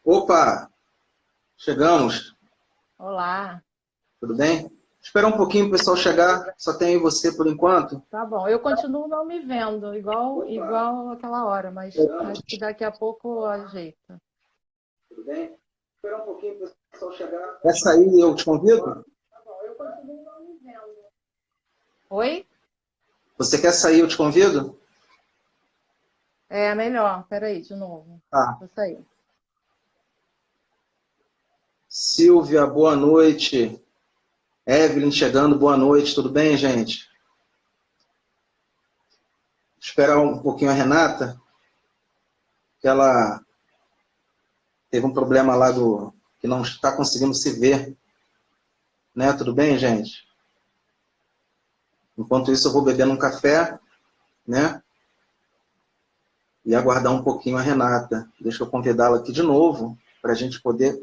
Opa, chegamos. Olá. Tudo bem? Esperar um pouquinho o pessoal chegar. Só tem você por enquanto. Tá bom. Eu continuo não me vendo, igual aquela hora, mas acho que daqui a pouco ajeita. Tudo bem? Esperar um pouquinho o pessoal chegar. Quer sair eu te convido? Tá bom. Eu continuo não me vendo. Oi? Você quer sair eu te convido? É melhor. Peraí, de novo. Tá. Vou sair. Silvia, boa noite. Evelyn chegando, boa noite. Tudo bem, gente? Esperar um pouquinho a Renata, que ela teve um problema lá que não está conseguindo se ver. Né? Tudo bem, gente? Enquanto isso, eu vou bebendo um café, né? E aguardar um pouquinho a Renata. Deixa eu convidá-la aqui de novo, para a gente poder,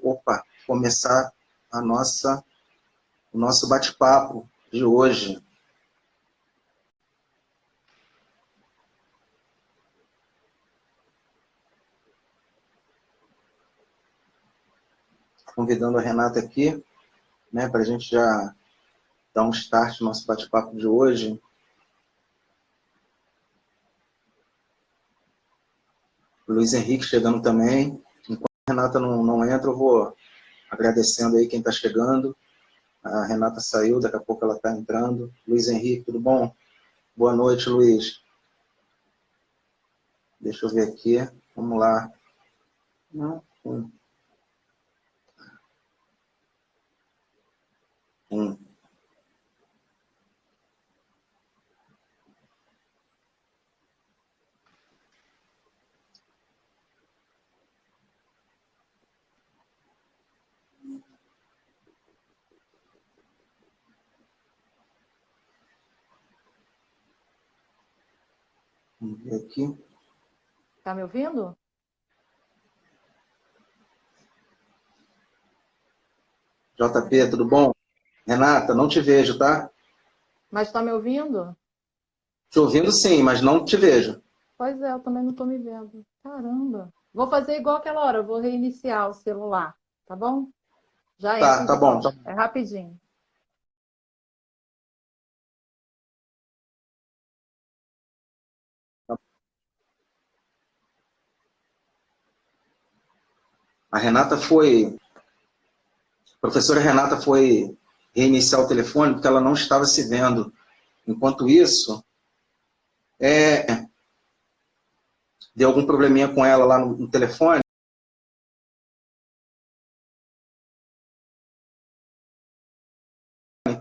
começar o nosso bate-papo de hoje. Convidando a Renata aqui, né, para a gente já dar um start no nosso bate-papo de hoje. Luiz Henrique chegando também. Enquanto a Renata não entra, eu vou agradecendo aí quem está chegando. A Renata saiu, daqui a pouco ela está entrando. Luiz Henrique, tudo bom? Boa noite, Luiz. Deixa eu ver aqui. Vamos lá. Não, um. Vamos ver aqui. Tá me ouvindo? JP, tudo bom? Renata, não te vejo, tá? Mas tá me ouvindo? Te ouvindo sim, mas não te vejo. Pois é, eu também não tô me vendo. Caramba. Vou fazer igual aquela hora, eu vou reiniciar o celular, tá bom? Já entro Tá de bom. volta. É rapidinho. A professora Renata foi reiniciar o telefone porque ela não estava se vendo. Enquanto isso, deu algum probleminha com ela lá no telefone,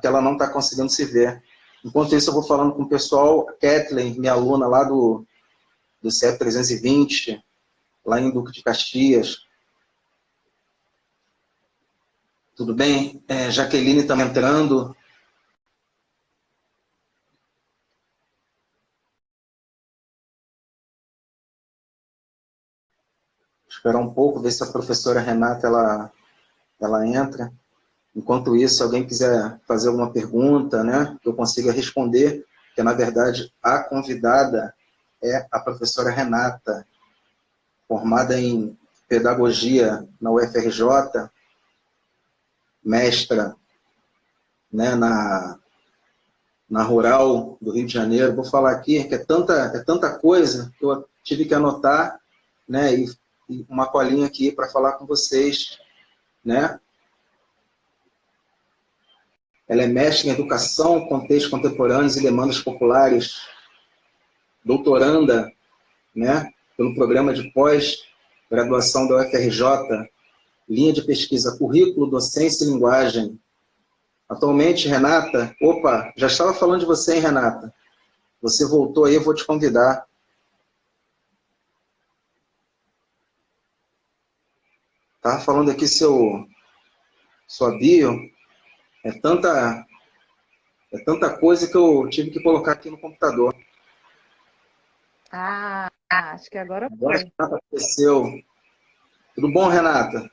que ela não está conseguindo se ver. Enquanto isso, eu vou falando com o pessoal. A Kathleen, minha aluna lá do CEP 320, lá em Duque de Caxias. Tudo bem? Jaqueline está entrando. Esperar um pouco, ver se a professora Renata ela entra. Enquanto isso, se alguém quiser fazer alguma pergunta, né, que eu consiga responder, que na verdade a convidada é a professora Renata, formada em pedagogia na UFRJ, mestra, né, na Rural do Rio de Janeiro. Vou falar aqui que é tanta coisa que eu tive que anotar, né, e uma colinha aqui para falar com vocês, né. Ela é mestre em Educação, Contextos Contemporâneos e Demandas Populares, doutoranda, né, pelo programa de pós-graduação da UFRJ, linha de pesquisa Currículo, Docência e Linguagem. Atualmente, Renata, já estava falando de você, hein, Renata? Você voltou aí, eu vou te convidar. Estava falando aqui sua bio, é tanta coisa que eu tive que colocar aqui no computador. Ah, acho que agora Agora foi. que aconteceu. Tudo bom, Renata?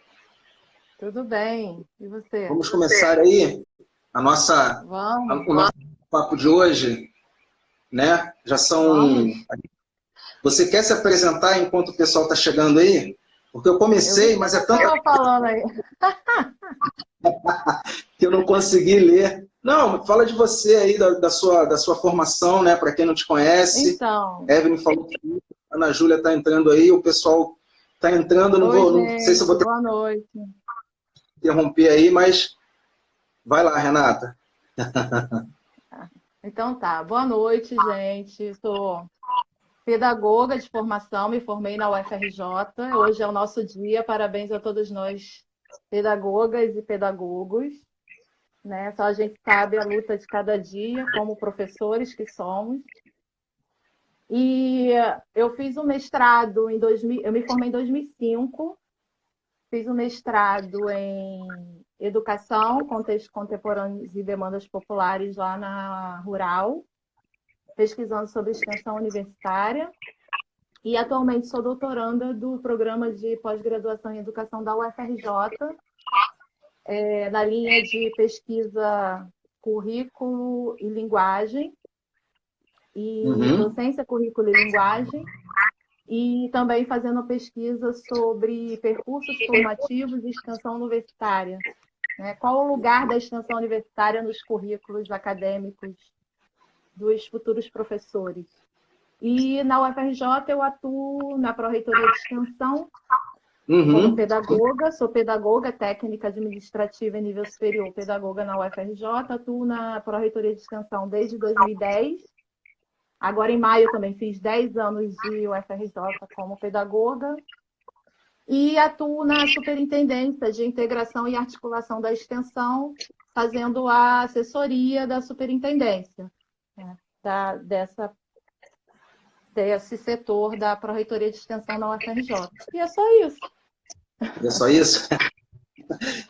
Tudo bem. E você? Vamos começar aí Vamos, o nosso papo de hoje, né? Já são... vamos. Você quer se apresentar enquanto o pessoal está chegando aí? Porque eu comecei, mas é tanto Estava falando aí. que eu não consegui ler. Não, fala de você aí, da sua formação, né? Para quem não te conhece. Então, Evelyn falou que a Ana Júlia está entrando aí, o pessoal está entrando, oi, não sei se eu gente, vou ter boa noite. que interromper aí, mas vai lá, Renata. Então tá, boa noite, gente. Sou pedagoga de formação, me formei na UFRJ. Hoje é o nosso dia, parabéns a todos nós, pedagogas e pedagogos, né? Só a gente sabe a luta de cada dia, como professores que somos. E eu fiz um mestrado em 2000, eu me formei em 2005, fiz um mestrado em educação, contextos contemporâneos e demandas populares lá na Rural, pesquisando sobre extensão universitária. E atualmente sou doutoranda do programa de pós-graduação em educação da UFRJ, na linha de pesquisa currículo e linguagem, e Uhum. docência, currículo e linguagem, e também fazendo pesquisa sobre percursos formativos e extensão universitária. Né? Qual o lugar da extensão universitária nos currículos acadêmicos dos futuros professores? E na UFRJ eu atuo na Pró-Reitoria de Extensão como Uhum. pedagoga, sou pedagoga técnica administrativa em nível superior, pedagoga na UFRJ, atuo na Pró-Reitoria de Extensão desde 2010. Agora, em maio, também fiz 10 anos de UFRJ como pedagoga. E atuo na Superintendência de Integração e Articulação da Extensão, fazendo a assessoria da superintendência, né, desse setor da Pró-Reitoria de Extensão na UFRJ. E é só isso. É só isso?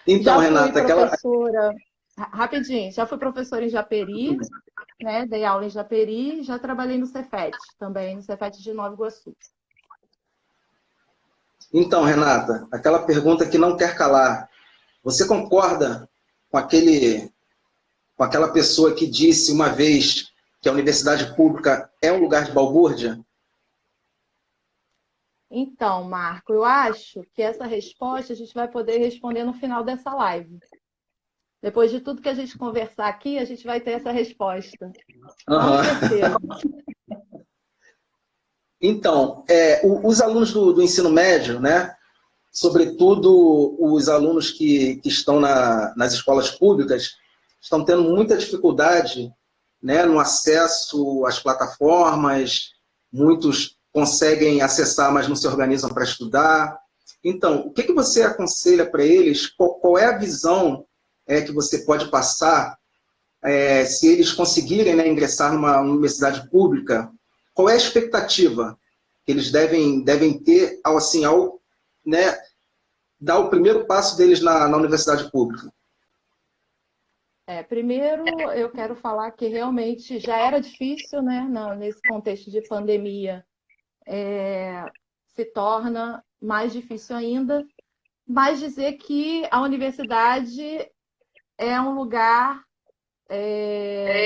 Então, Já fui Renata, aquela. professora, rapidinho, já fui professora em Japeri, né? Dei aula em Japeri, já trabalhei no Cefet, também no Cefet de Nova Iguaçu. Então, Renata, aquela pergunta que não quer calar. Você concorda com com aquela pessoa que disse uma vez que a universidade pública é um lugar de balbúrdia? Então, Marco, eu acho que essa resposta a gente vai poder responder no final dessa live. Depois de tudo que a gente conversar aqui, a gente vai ter essa resposta. Com Uhum. certeza. Então, os alunos do ensino médio, né, sobretudo os alunos que estão nas escolas públicas, estão tendo muita dificuldade, né, no acesso às plataformas, muitos conseguem acessar, mas não se organizam para estudar. Então, o que você aconselha para eles? Qual é a visão que você pode passar se eles conseguirem, né, ingressar numa universidade pública? Qual é a expectativa que eles devem ter ao né, dar o primeiro passo deles na universidade pública? Primeiro, eu quero falar que realmente já era difícil, né, nesse contexto de pandemia, se torna mais difícil ainda, mas dizer que a universidade é um lugar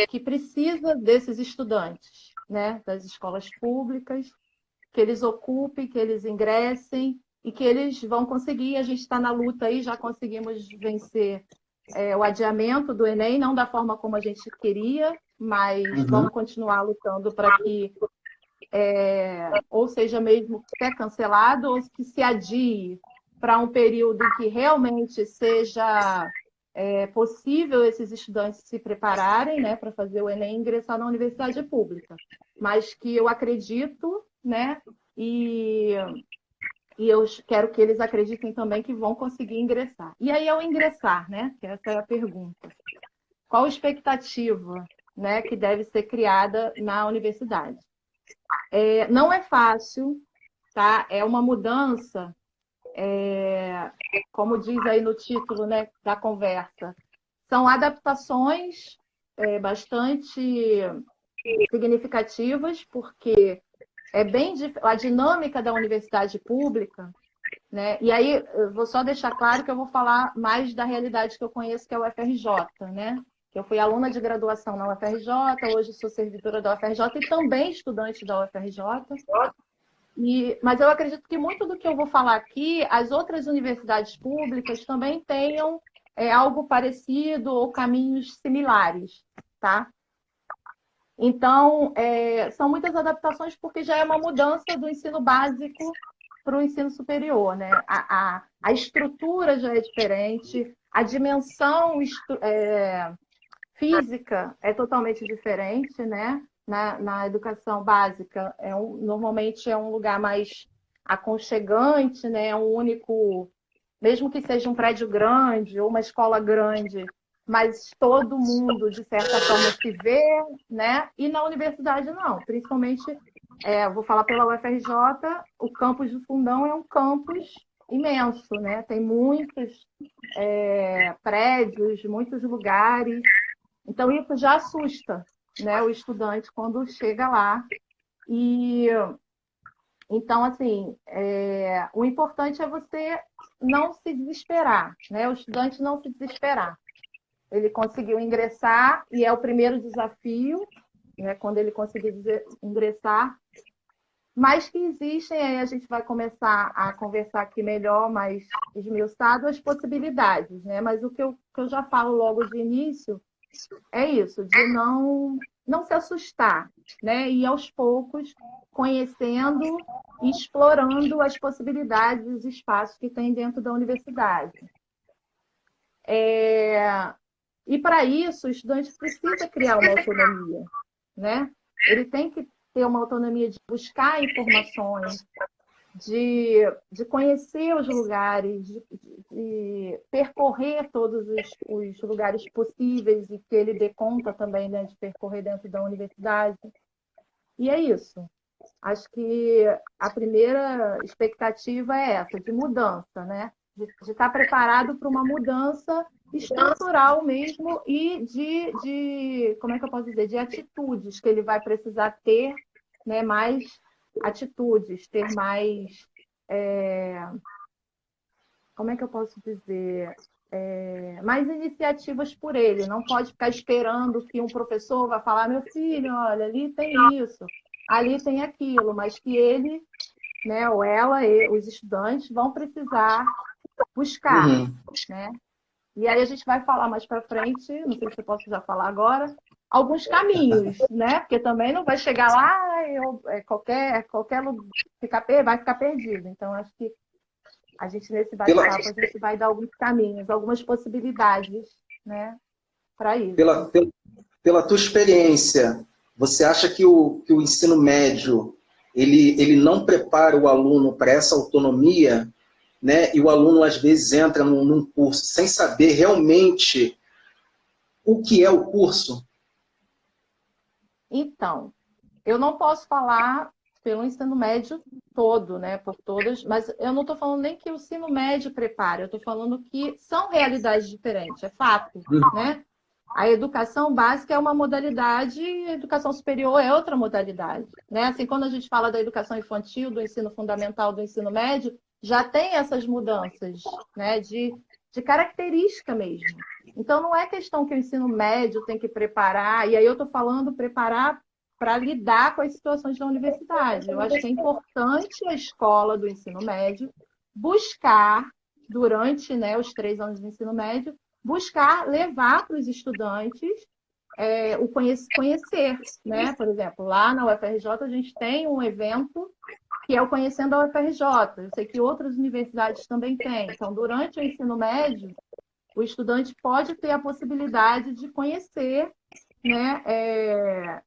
que precisa desses estudantes, né, das escolas públicas, que eles ocupem, que eles ingressem e que eles vão conseguir. A gente está na luta aí, já conseguimos vencer o adiamento do Enem, não da forma como a gente queria, mas vamos continuar lutando para que ou seja mesmo até cancelado, ou que se adie para um período em que realmente seja possível esses estudantes se prepararem, né, para fazer o Enem e ingressar na universidade pública. Mas que eu acredito, né, e eu quero que eles acreditem também que vão conseguir ingressar. E aí, ao ingressar, né, que essa é a pergunta, qual a expectativa, né, que deve ser criada na universidade? Não é fácil, tá? É uma mudança, como diz aí no título, né, da conversa, são adaptações bastante significativas, porque a dinâmica da universidade pública, né? E aí eu vou só deixar claro que eu vou falar mais da realidade que eu conheço, que é o UFRJ, né? Eu fui aluna de graduação na UFRJ, hoje sou servidora da UFRJ e também estudante da UFRJ. Mas eu acredito que muito do que eu vou falar aqui, as outras universidades públicas também tenham algo parecido ou caminhos similares, tá? Então, são muitas adaptações porque já é uma mudança do ensino básico para o ensino superior, né? A estrutura já é diferente, a dimensão física é totalmente diferente, né? Na educação básica, normalmente é um lugar mais aconchegante, né? É um único, mesmo que seja um prédio grande ou uma escola grande, mas todo mundo, de certa forma, se vê, né? E na universidade, não. Principalmente, vou falar pela UFRJ, o campus do Fundão é um campus imenso, né? Tem muitos prédios, muitos lugares. Então, isso já assusta, né, o estudante quando chega lá. E, então, assim, o importante é você não se desesperar, né? O estudante não se desesperar. Ele conseguiu ingressar e é o primeiro desafio, né, quando ele conseguir ingressar, mas que existem, aí a gente vai começar a conversar aqui melhor, mais esmiuçado, as possibilidades, né? Mas o que eu já falo logo de início é isso, de não se assustar, né? E aos poucos conhecendo e explorando as possibilidades, os espaços que tem dentro da universidade. E para isso, o estudante precisa criar uma autonomia, né? Ele tem que ter uma autonomia de buscar informações, de conhecer os lugares, de percorrer todos os lugares possíveis e que ele dê conta também, né, de percorrer dentro da universidade. E é isso. Acho que a primeira expectativa é essa, de mudança, né? De estar preparado para uma mudança estrutural mesmo e como é que eu posso dizer, de atitudes que ele vai precisar ter, né, mais atitudes, ter mais, como é que eu posso dizer, mais iniciativas por ele. Não pode ficar esperando que um professor vá falar, meu filho, olha, ali tem isso, ali tem aquilo, mas que ele, né, ou ela, os estudantes vão precisar buscar, né? E aí a gente vai falar mais para frente, não sei se eu posso já falar agora, alguns caminhos, né? Porque também não vai chegar lá, qualquer vai ficar perdido. Então, acho que a gente, nesse bate-papo, a gente vai dar alguns caminhos, algumas possibilidades, né, para isso. Pela tua experiência, você acha que o ensino médio ele não prepara o aluno para essa autonomia, né? E o aluno, às vezes, entra num curso sem saber realmente o que é o curso? Então, eu não posso falar pelo ensino médio todo, né, por todas, mas eu não estou falando nem que o ensino médio prepara, eu estou falando que são realidades diferentes, é fato, né? A educação básica é uma modalidade, a educação superior é outra modalidade, né? Assim, quando a gente fala da educação infantil, do ensino fundamental, do ensino médio, já tem essas mudanças, né, de característica mesmo. Então, não é questão que o ensino médio tem que preparar, e aí eu estou falando preparar para lidar com as situações da universidade. Eu acho que é importante a escola do ensino médio buscar, durante, né, os 3 anos do ensino médio, buscar levar para os estudantes o conhecer, né? Por exemplo, lá na UFRJ a gente tem um evento que é o Conhecendo a UFRJ. Eu sei que outras universidades também têm. Então, durante o ensino médio, o estudante pode ter a possibilidade de conhecer, né,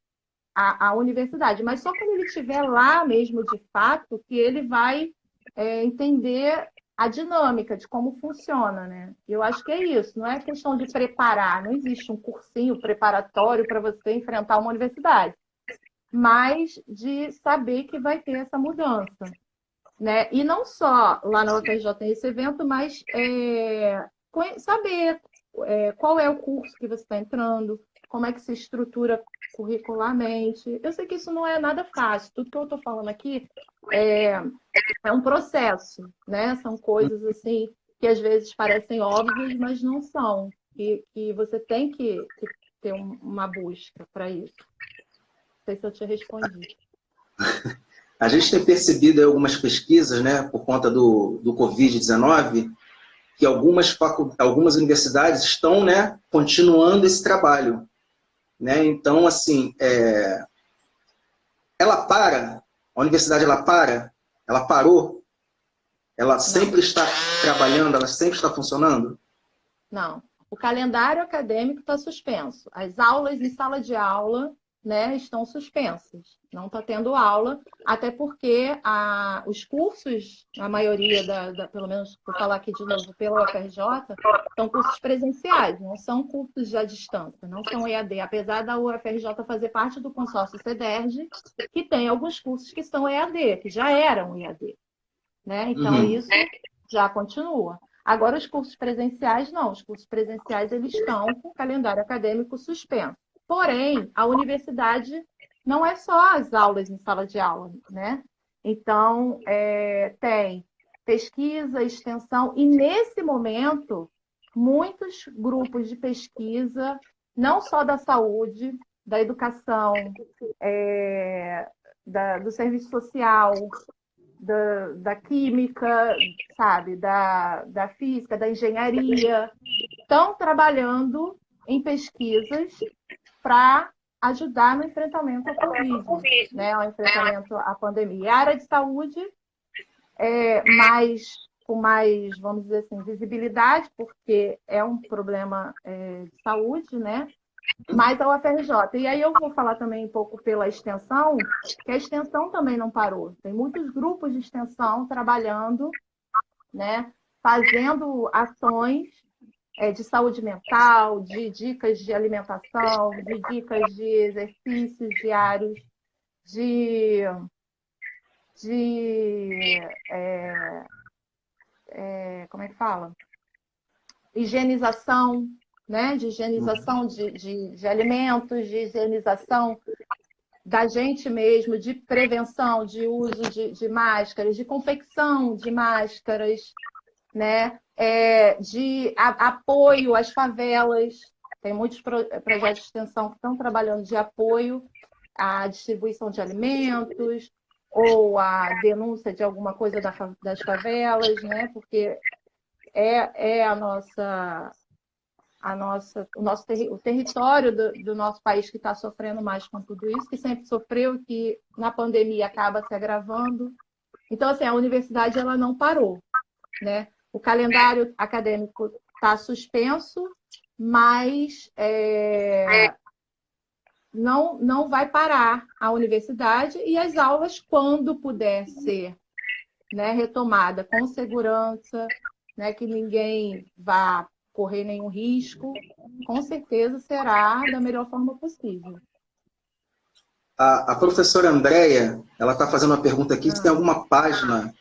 a universidade, mas só quando ele estiver lá mesmo de fato que ele vai entender a dinâmica de como funciona, né? Eu acho que é isso, não é questão de preparar, não existe um cursinho preparatório para você enfrentar uma universidade, mas de saber que vai ter essa mudança, né? E não só lá na UFRJ tem esse evento, mas saber qual é o curso que você está entrando, como é que se estrutura curricularmente. Eu sei que isso não é nada fácil. Tudo que eu estou falando aqui é um processo, né? São coisas assim que às vezes parecem óbvias, mas não são. Que você tem que ter uma busca para isso. Não sei se eu te respondi. A gente tem percebido em algumas pesquisas, né, por conta do Covid-19, que algumas universidades estão, né, continuando esse trabalho. Né? Então, assim, a universidade ela parou, ela sempre está trabalhando, ela sempre está funcionando? Não. O calendário acadêmico está suspenso. As aulas em sala de aula, né, estão suspensas. Não está tendo aula, até porque os cursos, a maioria, pelo menos vou falar aqui de novo, pela UFRJ, são cursos presenciais, não são cursos à distância, não são EAD. Apesar da UFRJ fazer parte do consórcio CEDERJ, que tem alguns cursos que são EAD, que já eram EAD. Né? Então, isso já continua. Agora, os cursos presenciais, não. Os cursos presenciais, eles estão com o calendário acadêmico suspenso. Porém, a universidade não é só as aulas em sala de aula, né? Então, tem pesquisa, extensão, e nesse momento, muitos grupos de pesquisa, não só da saúde, da educação, do serviço social, da química, sabe, da física, da engenharia, estão trabalhando em pesquisas para ajudar no enfrentamento à Covid, né, ao enfrentamento à pandemia. A área de saúde com mais, vamos dizer assim, visibilidade, porque é um problema de saúde, né? Mas a UFRJ. E aí eu vou falar também um pouco pela extensão, que a extensão também não parou. Tem muitos grupos de extensão trabalhando, né, fazendo ações de saúde mental, de dicas de alimentação, de dicas de exercícios diários, como é que fala? Higienização, né? De higienização de alimentos, de higienização da gente mesmo, de prevenção, de uso de máscaras, de confecção de máscaras, né? De apoio às favelas. Tem muitos projetos de extensão que estão trabalhando de apoio à distribuição de alimentos ou à denúncia de alguma coisa das favelas, né? Porque o território do nosso país que está sofrendo mais com tudo isso, que sempre sofreu e que na pandemia acaba se agravando. Então, assim, a universidade ela não parou, né? O calendário acadêmico está suspenso, mas não vai parar a universidade e as aulas, quando puder ser, né, retomada com segurança, né, que ninguém vá correr nenhum risco, com certeza será da melhor forma possível. A professora Andréia, ela está fazendo uma pergunta aqui, se tem alguma página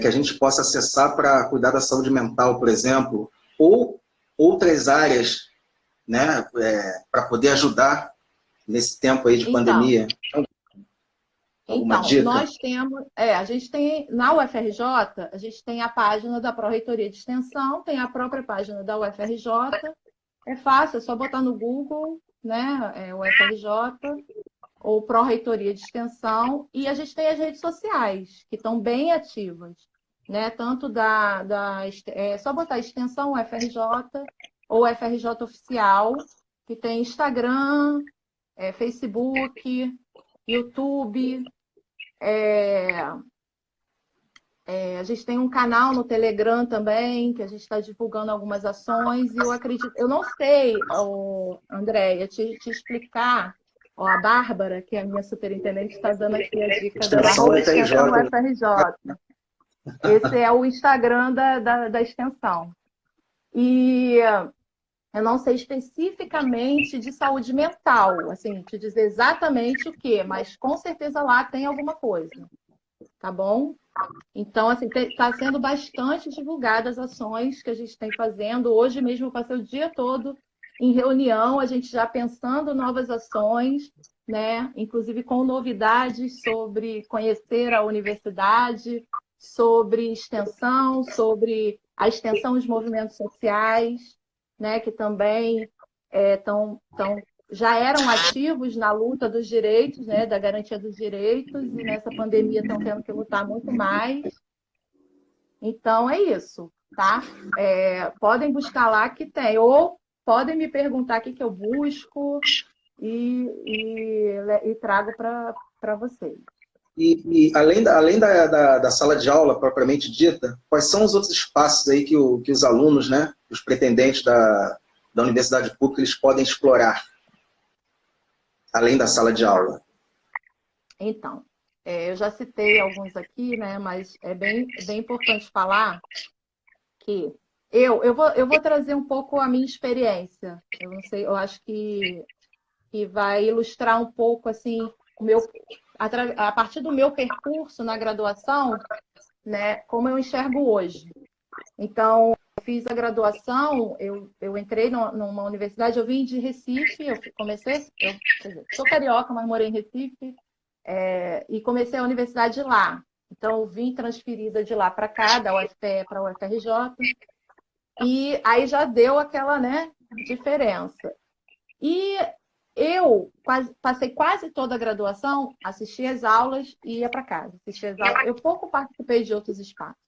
que a gente possa acessar para cuidar da saúde mental, por exemplo, ou outras áreas, né, para poder ajudar nesse tempo aí de pandemia. Alguma dica? Nós temos, a gente tem, na UFRJ, a gente tem a página da Pró-Reitoria de Extensão, tem a própria página da UFRJ, é fácil, é só botar no Google, né, UFRJ, ou Pró-Reitoria de Extensão, e a gente tem as redes sociais, que estão bem ativas, né, tanto é só botar Extensão UFRJ, ou UFRJ Oficial, que tem Instagram, Facebook, YouTube. A gente tem um canal no Telegram também, que a gente está divulgando algumas ações, e eu não sei, Andréia, te explicar, a Bárbara, que é a minha superintendente, está dando aqui a dica da extensão do UFRJ. Esse é o Instagram da extensão. E eu não sei especificamente de saúde mental, assim, te dizer exatamente o quê, mas com certeza lá tem alguma coisa, tá bom? Então, assim, está sendo bastante divulgadas as ações que a gente tem fazendo. Hoje mesmo eu passei o dia todo em reunião, a gente já pensando novas ações, né? Inclusive com novidades sobre conhecer a universidade, sobre extensão, sobre a extensão dos movimentos sociais, né, que também estão já eram ativos na luta dos direitos, né, da garantia dos direitos, e nessa pandemia estão tendo que lutar muito mais. Então, é isso, tá? Podem buscar lá que tem, ou podem me perguntar o que eu busco e trago para vocês. E além da sala de aula propriamente dita, quais são os outros espaços aí que os alunos, né, os pretendentes da universidade pública, eles podem explorar, além da sala de aula? Então, eu já citei alguns aqui, né, mas é bem importante falar que eu vou trazer um pouco a minha experiência. Eu não sei, eu acho que vai ilustrar um pouco assim a partir do meu percurso na graduação, né, como eu enxergo hoje. Então, eu fiz a graduação, eu entrei numa universidade, eu vim de Recife, sou carioca, mas morei em Recife, e comecei a universidade lá. Então, eu vim transferida de lá para cá, da UFPE para a UFRJ, e aí já deu aquela, né, diferença. E eu passei quase toda a graduação, assisti as aulas e ia para casa. Eu pouco participei de outros espaços.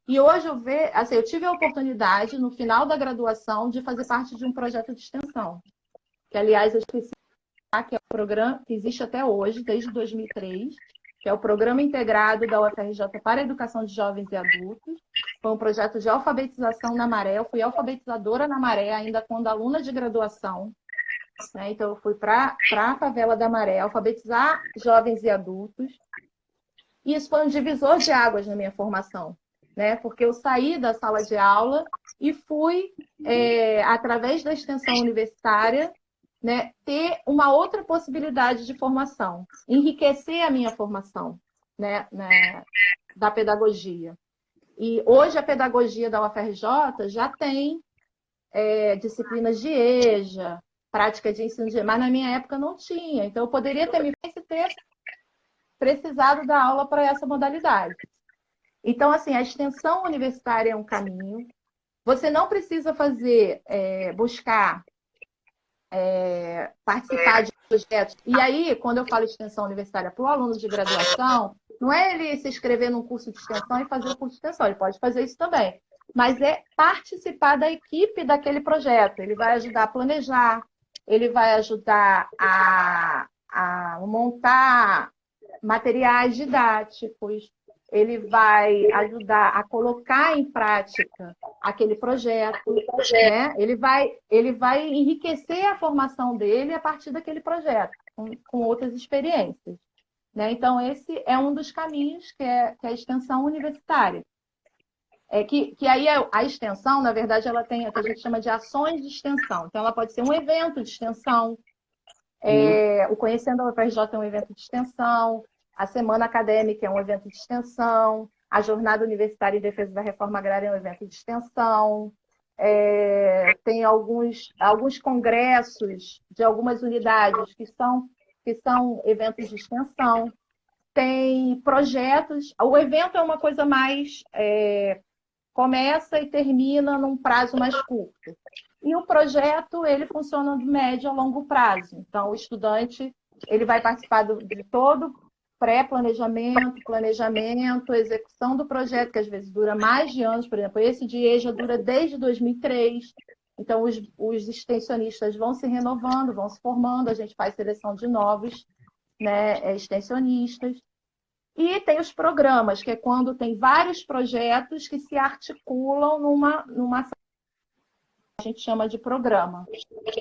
E hoje eu tive a oportunidade, no final da graduação, de fazer parte de um projeto de extensão. Que, aliás, eu esqueci que é um programa que existe até hoje, desde 2003, que é o Programa Integrado da UFRJ para a Educação de Jovens e Adultos. Foi um projeto de alfabetização na Maré. Eu fui alfabetizadora na Maré, ainda quando aluna de graduação. Né? Então, eu fui para a favela da Maré alfabetizar jovens e adultos. E isso foi um divisor de águas na minha formação, né? Porque eu saí da sala de aula e fui, através da extensão universitária, né, ter uma outra possibilidade de formação, enriquecer a minha formação, né, da pedagogia. E hoje a pedagogia da UFRJ já tem disciplinas de EJA, prática de ensino de... Mas na minha época não tinha. Então, eu poderia ter precisado da aula para essa modalidade. Então, assim, a extensão universitária é um caminho. Você não precisa buscar participar de projetos. E aí, quando eu falo extensão universitária para o aluno de graduação, não é ele se inscrever num curso de extensão e fazer o curso de extensão. Ele pode fazer isso também. Mas é participar da equipe daquele projeto. Ele vai ajudar a planejar, ele vai ajudar a montar materiais didáticos, ele vai ajudar a colocar em prática aquele projeto, né? Ele vai enriquecer a formação dele a partir daquele projeto, com outras experiências. Né? Então, esse é um dos caminhos que é a extensão universitária. Que aí a extensão, na verdade, ela tem o que a gente chama de ações de extensão. Então, ela pode ser um evento de extensão, o Conhecendo a UFRJ é um evento de extensão, a Semana Acadêmica é um evento de extensão, a Jornada Universitária em Defesa da Reforma Agrária é um evento de extensão, tem alguns congressos de algumas unidades que são eventos de extensão, tem projetos, o evento é uma coisa mais... começa e termina num prazo mais curto. E o projeto, ele funciona de médio a longo prazo. Então, o estudante, ele vai participar de todo pré-planejamento, planejamento, execução do projeto, que às vezes dura mais de anos. Por exemplo, esse de EJA dura desde 2003. Então, os extensionistas vão se renovando, vão se formando, a gente faz seleção de novos, né, extensionistas. E tem os programas, que é quando tem vários projetos que se articulam numa a gente chama de programa.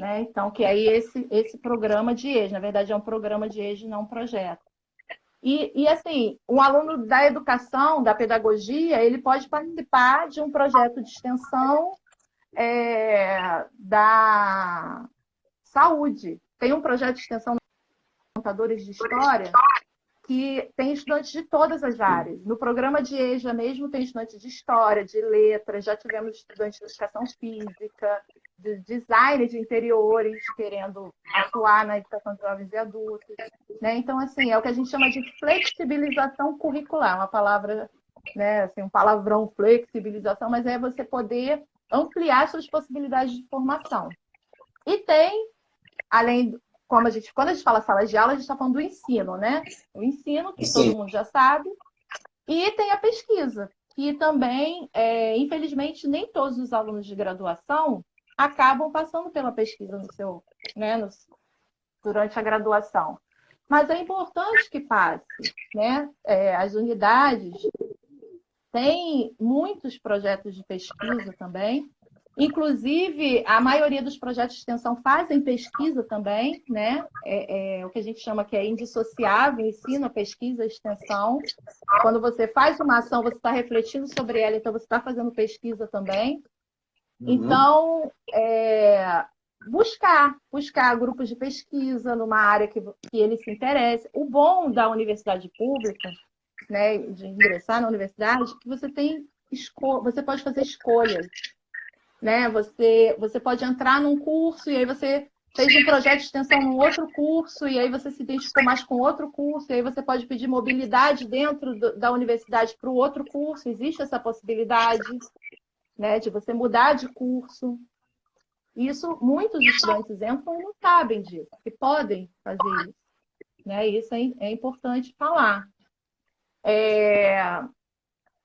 Né? Então, que aí esse programa de EJA, na verdade é um programa de EJA, não um projeto. E assim, um aluno da educação, da pedagogia, ele pode participar de um projeto de extensão da saúde. Tem um projeto de extensão Contadores de História, que tem estudantes de todas as áreas. No programa de EJA mesmo tem estudantes de História, de Letras, já tivemos estudantes de Educação Física, de Design de Interiores, querendo atuar na educação de jovens e adultos. Né? Então, assim, é o que a gente chama de flexibilização curricular, uma palavra, né, assim, um palavrão, flexibilização, mas é você poder ampliar suas possibilidades de formação. E tem além, quando a gente fala sala de aula, a gente está falando do ensino, né? O ensino, que Sim. todo mundo já sabe, e tem a pesquisa, que também, infelizmente, nem todos os alunos de graduação acabam passando pela pesquisa né, durante a graduação. Mas é importante que passe, né? As unidades têm muitos projetos de pesquisa também. Inclusive, a maioria dos projetos de extensão fazem pesquisa também, né? O que a gente chama que é indissociável, ensino, pesquisa, extensão. Quando você faz uma ação, você está refletindo sobre ela, então você está fazendo pesquisa também. Então, buscar grupos de pesquisa numa área que ele se interesse. O bom da universidade pública, né, de ingressar na universidade, é que você pode fazer escolhas, né? Você pode entrar num curso e aí você fez um projeto de extensão num outro curso e aí você se identificou mais com outro curso e aí você pode pedir mobilidade dentro da universidade para o outro curso. Existe essa possibilidade, né, de você mudar de curso. Isso, muitos estudantes entram e não sabem disso, que podem fazer isso, né? Isso é importante falar.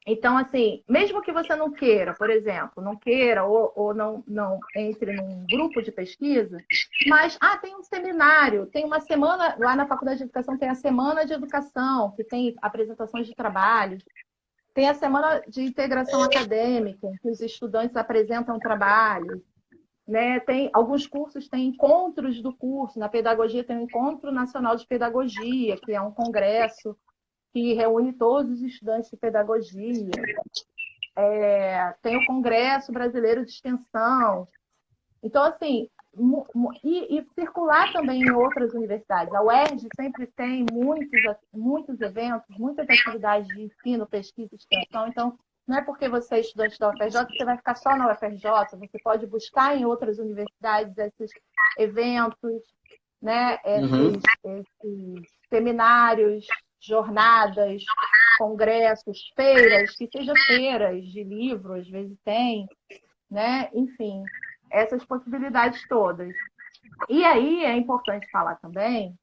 Então, assim, mesmo que você não queira, por exemplo, não queira ou não entre num grupo de pesquisa, mas tem um seminário, tem uma semana, lá na Faculdade de Educação tem a Semana de Educação, que tem apresentações de trabalho, tem a Semana de Integração Acadêmica, em que os estudantes apresentam trabalho, né? Tem alguns cursos têm encontros do curso, na pedagogia tem o Encontro Nacional de Pedagogia, que é um congresso que reúne todos os estudantes de pedagogia. Tem o Congresso Brasileiro de Extensão. Então, assim, e circular também em outras universidades. A UERJ sempre tem muitos eventos, muitas atividades de ensino, pesquisa e extensão. Então, não é porque você é estudante da UFRJ que você vai ficar só na UFRJ. Você pode buscar em outras universidades esses eventos, né? Esses seminários, jornadas, congressos, feiras, que seja feiras de livro, às vezes tem, né? Enfim, essas possibilidades todas. E aí é importante falar também,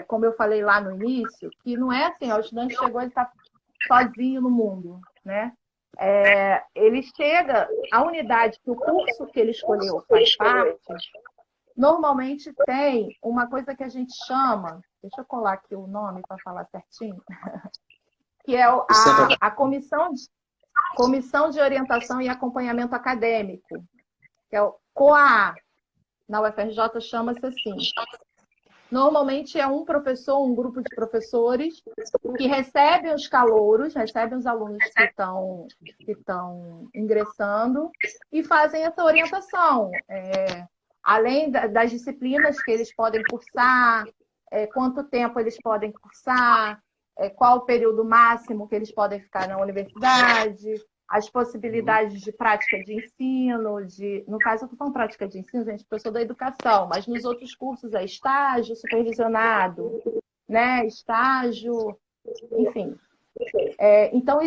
como eu falei lá no início, que não é assim, o estudante chegou e está sozinho no mundo, né? Ele chega, a unidade que o curso que ele escolheu faz parte, normalmente tem uma coisa que a gente chama, deixa eu colar aqui o nome para falar certinho, que é a Comissão de Orientação e Acompanhamento Acadêmico, que é o COAA. Na UFRJ chama-se assim. Normalmente é um professor, um grupo de professores que recebem os calouros, recebem os alunos que estão ingressando e fazem essa orientação. Além das disciplinas que eles podem cursar, quanto tempo eles podem cursar, qual o período máximo que eles podem ficar na universidade, as possibilidades de prática de ensino, no caso eu estou falando prática de ensino, gente, porque eu sou da educação, mas nos outros cursos é estágio supervisionado, né? Estágio, enfim. Então,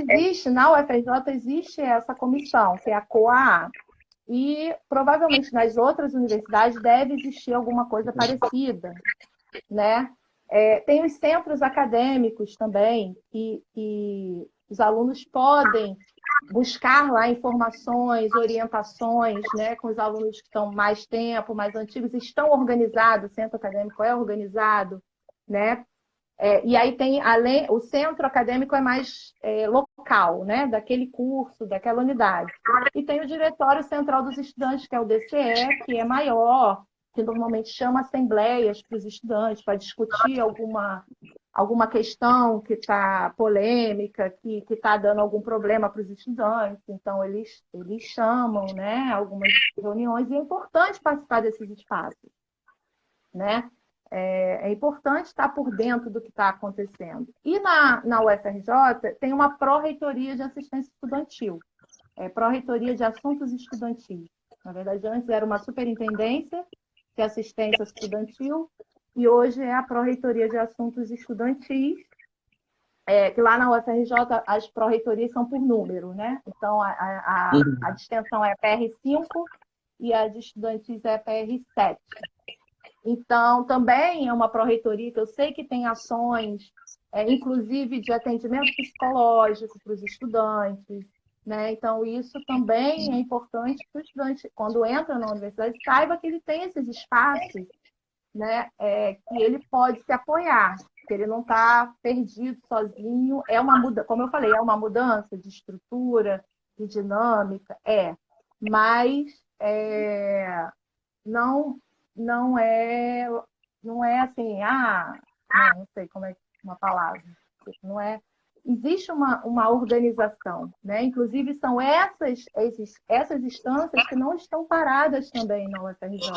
na UFRJ existe essa comissão, que é a COAA, e provavelmente nas outras universidades deve existir alguma coisa parecida, né? Tem os centros acadêmicos também, que os alunos podem buscar lá informações, orientações, né, com os alunos que estão mais tempo, mais antigos, estão organizados, o centro acadêmico é organizado, né? E aí tem, o centro acadêmico é mais local, né, daquele curso, daquela unidade. E tem o Diretório Central dos Estudantes, que é o DCE, que é maior, que normalmente chama assembleias para os estudantes, para discutir alguma questão que está polêmica, que está dando algum problema para os estudantes. Então, eles chamam, né, algumas reuniões, e é importante participar desses espaços, né? É importante estar por dentro do que está acontecendo. E na UFRJ tem uma pró-reitoria de assistência estudantil, pró-reitoria de assuntos estudantis. Na verdade, antes era uma superintendência de assistência estudantil, e hoje é a pró-reitoria de assuntos estudantis, que lá na UFRJ as pró-reitorias são por número, né? Então, a de extensão é a PR5 e a de estudantis é a PR7. Então, também é uma pró-reitoria que eu sei que tem ações, inclusive de atendimento psicológico para os estudantes, né? Então, isso também é importante que o estudante, quando entra na universidade, saiba que ele tem esses espaços, né? Que ele pode se apoiar, que ele não está perdido sozinho. Como eu falei, é uma mudança de estrutura, de dinâmica, mas não, não é, não é assim, não sei como é uma palavra, não é. Existe uma organização, né? Inclusive são essas instâncias que não estão paradas também na UFRJ.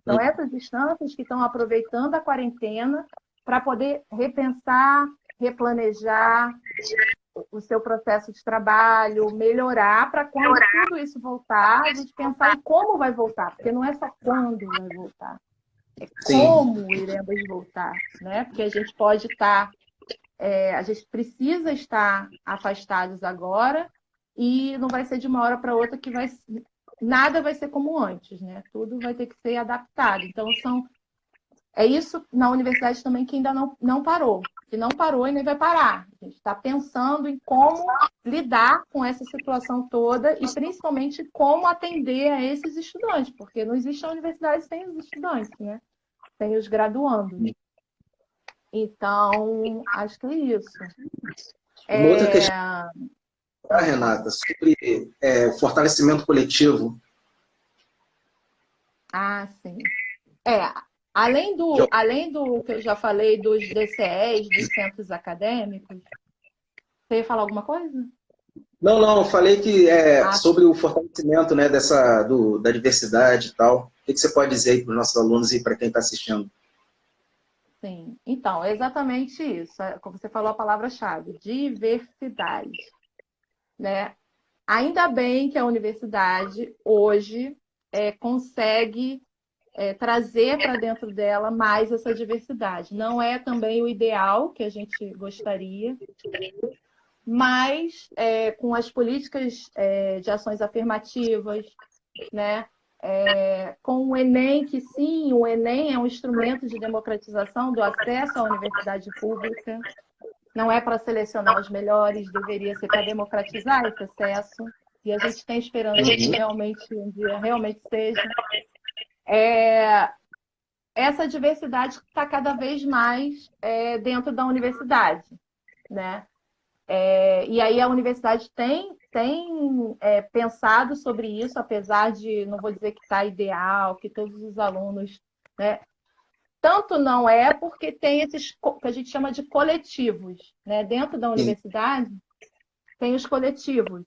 São essas instâncias que estão aproveitando a quarentena para poder repensar, replanejar o seu processo de trabalho, melhorar para quando tudo isso voltar, a gente pensar em como vai voltar, porque não é só quando vai voltar, é como iremos voltar, né? Porque a gente pode estar, a gente precisa estar afastados agora e não vai ser de uma hora para outra que nada vai ser como antes, né? Tudo vai ter que ser adaptado. Então, é isso na universidade também que ainda não parou. Que não parou e nem vai parar. A gente está pensando em como lidar com essa situação toda e, principalmente, como atender a esses estudantes, porque não existe a universidade sem os estudantes, né? Sem os graduandos. Então, acho que é isso. Uma outra questão, Renata, sobre fortalecimento coletivo. Sim. Além do que eu já falei dos DCEs, dos centros acadêmicos, você ia falar alguma coisa? Não, falei que sobre o fortalecimento, né, da diversidade e tal. O que você pode dizer aí para os nossos alunos e para quem está assistindo? Sim, então, é exatamente isso. Como você falou a palavra-chave, diversidade, né? Ainda bem que a universidade hoje consegue trazer para dentro dela mais essa diversidade. Não é também o ideal que a gente gostaria, mas com as políticas de ações afirmativas, né? Com o Enem, que sim, o Enem é um instrumento de democratização do acesso à universidade pública, não é para selecionar os melhores, deveria ser para democratizar esse acesso, e a gente tem esperança que realmente um dia realmente seja. Essa diversidade está cada vez mais dentro da universidade, né? E aí a universidade tem pensado sobre isso, apesar de, não vou dizer que está ideal, que todos os alunos, né? Tanto não é porque tem esses que a gente chama de coletivos, né? Dentro da universidade tem os coletivos.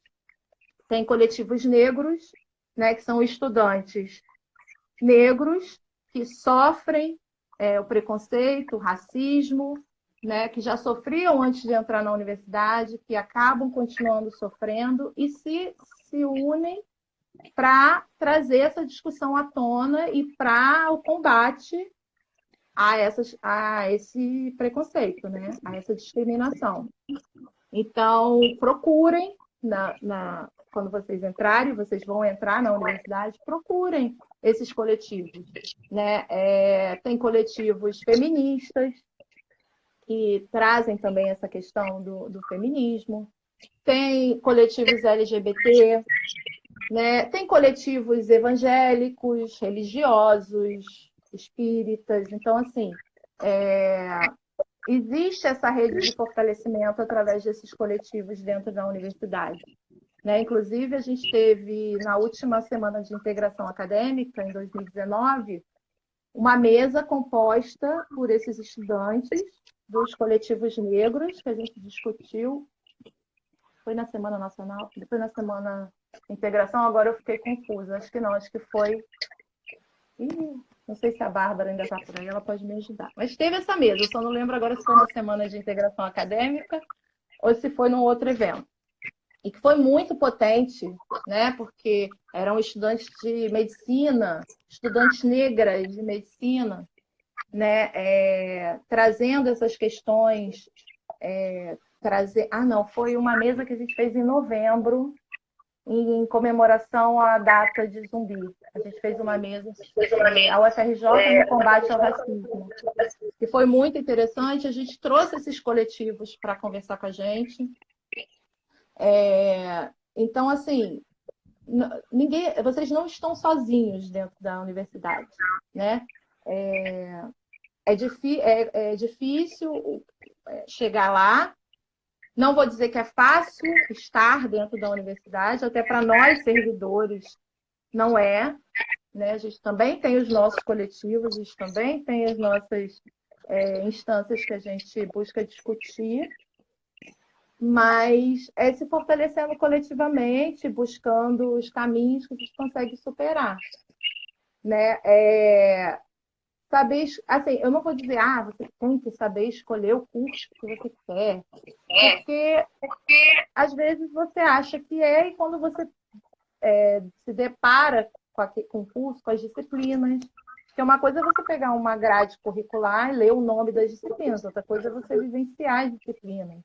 Tem coletivos negros, né? Que são estudantes negros que sofrem o preconceito, o racismo, né, que já sofriam antes de entrar na universidade, que acabam continuando sofrendo e se unem para trazer essa discussão à tona e para o combate a esse preconceito, né, a essa discriminação. Então, procurem, quando vocês entrarem, vocês vão entrar na universidade, procurem esses coletivos, né? Tem coletivos feministas, que trazem também essa questão do feminismo. Tem coletivos LGBT, né? Tem coletivos evangélicos, religiosos, espíritas. Então, assim, existe essa rede de fortalecimento através desses coletivos dentro da universidade. Né? Inclusive, a gente teve, na última semana de integração acadêmica, em 2019, uma mesa composta por esses estudantes dos coletivos negros, que a gente discutiu. Foi na Semana Nacional? Depois na Semana de Integração, agora eu fiquei confusa. Acho que não, acho que foi... não sei se a Bárbara ainda está por aí, ela pode me ajudar. Mas teve essa mesa, eu só não lembro agora se foi na Semana de Integração Acadêmica ou se foi num outro evento. E que foi muito potente, né? Porque eram estudantes de medicina, estudantes negras de medicina, né? Trazendo essas questões. Não, foi uma mesa que a gente fez em novembro, em comemoração à data de Zumbi. A gente fez uma mesa, a UFRJ no combate ao racismo. E foi muito interessante, a gente trouxe esses coletivos para conversar com a gente. Então, assim, vocês não estão sozinhos dentro da universidade, né? É difícil chegar lá. Não vou dizer que é fácil estar dentro da universidade, até para nós, servidores, não é. Né? A gente também tem os nossos coletivos, a gente também tem as nossas instâncias que a gente busca discutir, mas é se fortalecendo coletivamente, buscando os caminhos que a gente consegue superar. Né? Saber, assim, eu não vou dizer, você tem que saber escolher o curso que você quer, porque às vezes você acha que e quando você se depara com o curso, com as disciplinas, que uma coisa é você pegar uma grade curricular e ler o nome das disciplinas, outra coisa é você vivenciar as disciplinas.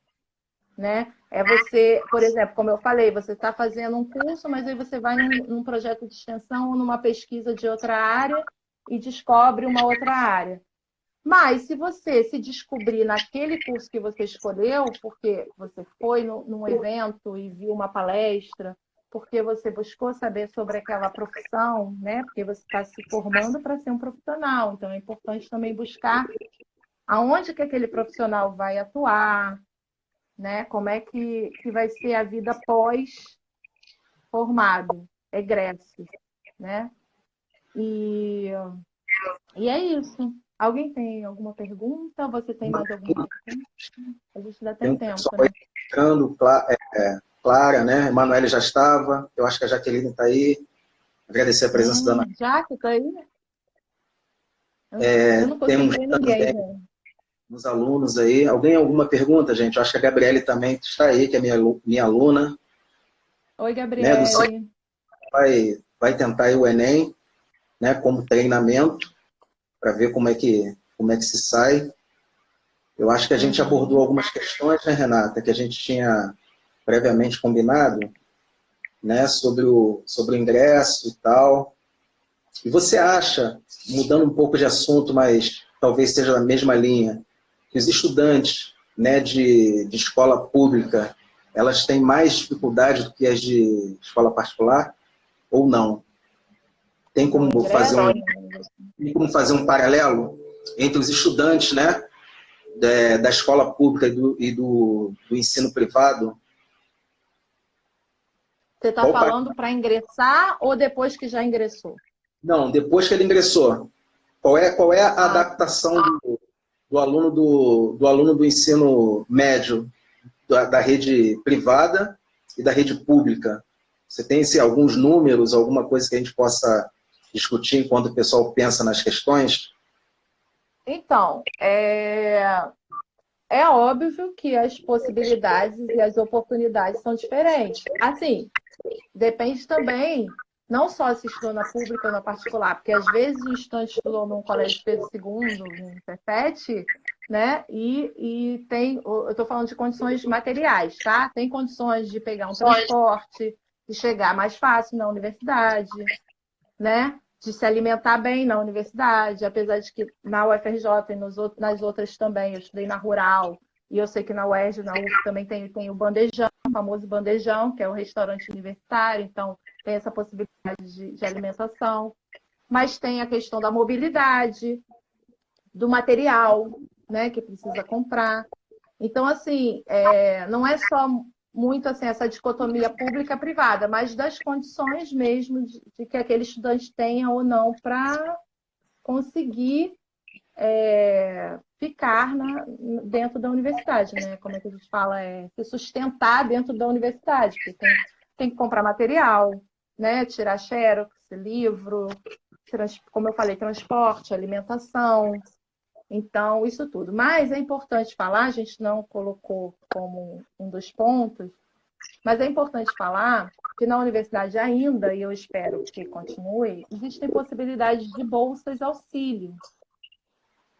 Né? É você, por exemplo, como eu falei, você está fazendo um curso, mas aí você vai num projeto de extensão ou numa pesquisa de outra área e descobre uma outra área. Mas se você se descobrir naquele curso que você escolheu, porque você foi num evento e viu uma palestra, porque você buscou saber sobre aquela profissão, né? Porque você está se formando para ser um profissional. Então é importante também buscar aonde que aquele profissional vai atuar, né? Como é que vai ser a vida pós-formado, egresso, né? E é isso. Alguém tem alguma pergunta? Você tem mais alguma pergunta? A gente ainda tem tempo, né? Entrando, Clara, né? Emanuele já estava, eu acho que a Jaqueline está aí. Agradecer a presença da Ana. Jaque, está aí? Eu não consigo ver ninguém, né? Os alunos aí. Alguém alguma pergunta, gente? Eu acho que a Gabriele também está aí, que é minha aluna. Oi, Gabriele. Né, vai tentar aí o Enem, né, como treinamento, para ver como é que se sai. Eu acho que a gente abordou algumas questões, né, Renata, que a gente tinha previamente combinado, né, sobre o ingresso e tal. E você acha, mudando um pouco de assunto, mas talvez seja na mesma linha, que os estudantes, né, de escola pública, elas têm mais dificuldade do que as de escola particular ou não? Tem como fazer um paralelo entre os estudantes, né, da escola pública e do ensino privado? Você está falando para ingressar ou depois que já ingressou? Não, depois que ele ingressou. Qual é a adaptação do aluno do ensino médio, da rede privada e da rede pública? Você tem alguns números, alguma coisa que a gente possa discutir enquanto o pessoal pensa nas questões? Então, é óbvio que as possibilidades e as oportunidades são diferentes. Assim, depende também, não só se estudou na pública ou na particular, porque às vezes o estudante estudou num colégio Pedro II, num Cefet, né? E tem, eu estou falando de condições materiais, tá? Tem condições de pegar um transporte, de chegar mais fácil na universidade, né? De se alimentar bem na universidade, apesar de que na UFRJ e nas outras também, eu estudei na Rural, e eu sei que na UERJ, na UF também tem o bandejão, o famoso bandejão, que é o restaurante universitário, então tem essa possibilidade de alimentação. Mas tem a questão da mobilidade, do material, né, que precisa comprar. Então, assim, não é só muito assim, essa dicotomia pública-privada, mas das condições mesmo de que aquele estudante tenha ou não para conseguir ficar dentro da universidade, né? Como é que a gente fala? Se sustentar dentro da universidade, porque tem que comprar material, né? Tirar xerox, livro, como eu falei, transporte, alimentação. Então, isso tudo. Mas é importante falar, a gente não colocou como um dos pontos, mas é importante falar que na universidade ainda, e eu espero que continue, existem possibilidades de bolsas auxílio.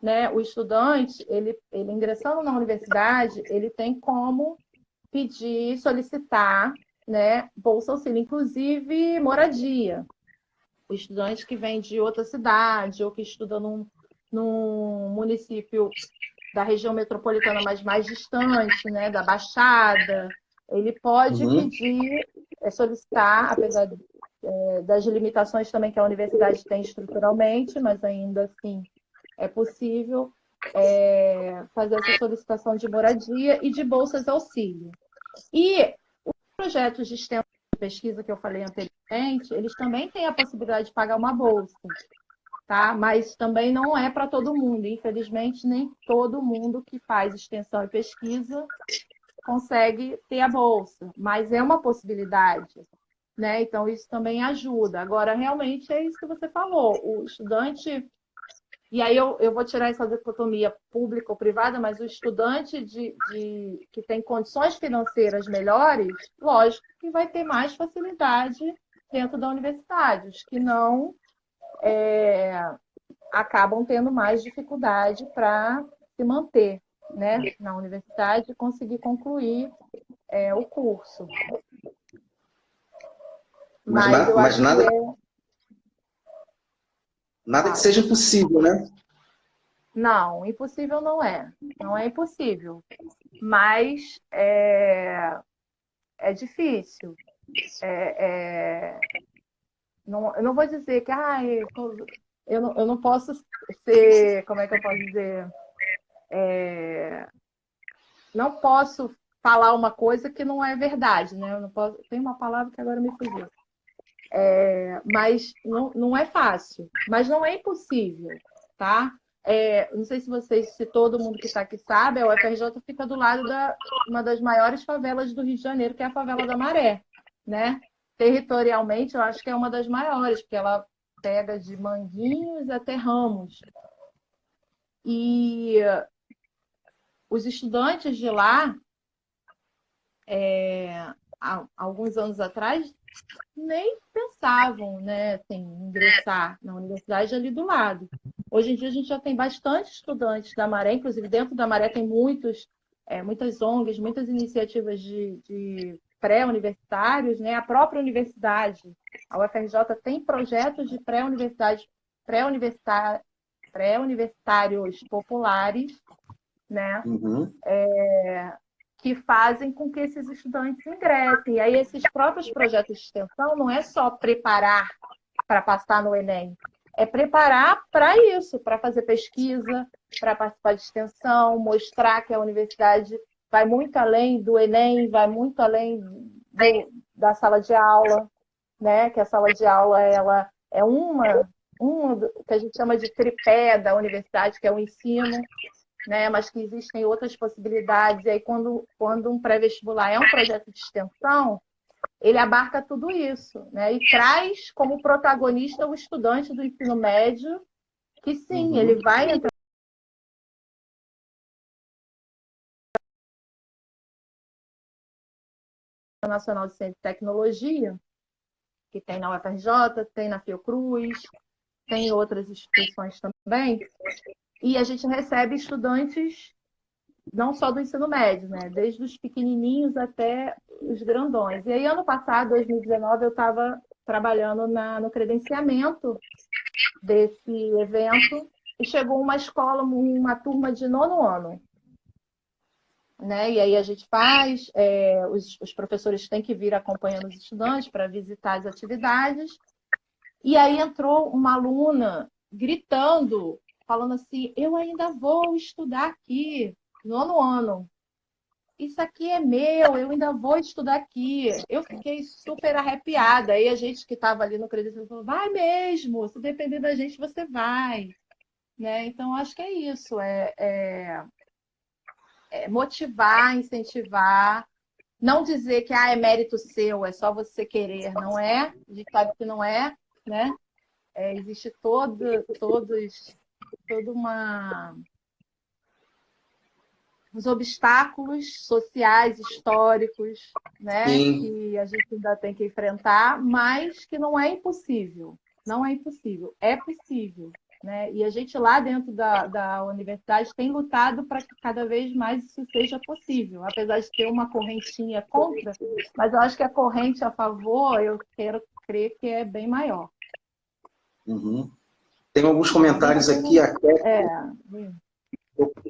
Né? O estudante, ele ingressando na universidade, ele tem como pedir, solicitar né, Bolsa Auxílio, inclusive moradia. O estudante que vem de outra cidade ou que estuda num município da região metropolitana, mas mais distante, né, da Baixada, ele pode pedir, solicitar, apesar das limitações também que a universidade tem estruturalmente, mas ainda assim é possível fazer essa solicitação de moradia e de bolsas auxílio. E os projetos de extensão de pesquisa que eu falei anteriormente, eles também têm a possibilidade de pagar uma bolsa, tá? Mas também não é para todo mundo. Infelizmente, nem todo mundo que faz extensão e pesquisa consegue ter a bolsa, mas é uma possibilidade, né? Então, isso também ajuda. Agora, realmente, é isso que você falou. O estudante... E aí eu vou tirar essa dicotomia pública ou privada, mas o estudante que tem condições financeiras melhores, lógico que vai ter mais facilidade dentro da universidade. Os que não acabam tendo mais dificuldade para se manter, né, na universidade e conseguir concluir o curso. Mas eu acho nada, que nada que seja impossível, né? Não, impossível não é. Não é impossível. Mas é difícil. Eu não vou dizer que eu não posso ser, como é que eu posso dizer? Não posso falar uma coisa que não é verdade, né? Eu não posso, tem uma palavra que agora me fugiu. Mas não é fácil, mas não é impossível, tá? Não sei se todo mundo que está aqui sabe, a UFRJ fica do lado da uma das maiores favelas do Rio de Janeiro, que é a favela da Maré, né? Territorialmente, eu acho que é uma das maiores, porque ela pega de Manguinhos até Ramos. E os estudantes de lá, há alguns anos atrás, nem pensavam, né, assim, em ingressar na universidade ali do lado. Hoje em dia a gente já tem bastante estudantes da Maré, inclusive dentro da Maré tem muitas ONGs, muitas iniciativas de pré-universitários, né? A própria universidade, a UFRJ tem projetos de pré-universitários populares, né? Que fazem com que esses estudantes ingressem. E aí, esses próprios projetos de extensão não é só preparar para passar no Enem, é preparar para isso, para fazer pesquisa, para participar de extensão, mostrar que a universidade vai muito além do Enem, vai muito além da sala de aula, né? Que a sala de aula ela é uma que a gente chama de tripé da universidade, que é o ensino, né? Mas que existem outras possibilidades. E aí, quando um pré-vestibular é um projeto de extensão, ele abarca tudo isso, né? E traz como protagonista o estudante do ensino médio, que sim, ele vai entrar no Nacional de Ciência e Tecnologia, que tem na UFRJ, tem na Fiocruz, tem em outras instituições também, e a gente recebe estudantes não só do ensino médio, né? Desde os pequenininhos até os grandões. E aí, ano passado, 2019, eu estava trabalhando no credenciamento desse evento e chegou uma escola, uma turma de 9º ano. Né? E aí a gente faz, os professores têm que vir acompanhando os estudantes para visitar as atividades. E aí entrou uma aluna gritando, falando assim, eu ainda vou estudar aqui, 9º ano. Isso aqui é meu, eu ainda vou estudar aqui. Eu fiquei super arrepiada. Aí a gente que estava ali no credenciamento falou, vai mesmo, se depender da gente, você vai. Né? Então, acho que é isso, motivar, incentivar, não dizer que é mérito seu, é só você querer, não é, a gente sabe que não é, né? Existe toda os obstáculos sociais, históricos, né? Que a gente ainda tem que enfrentar, mas que não é impossível. Não é impossível, é possível. né? E a gente lá dentro da universidade tem lutado para que cada vez mais isso seja possível, apesar de ter uma correntinha contra, mas eu acho que a corrente a favor, eu quero crer que é bem maior. Uhum. Tem alguns comentários aqui, a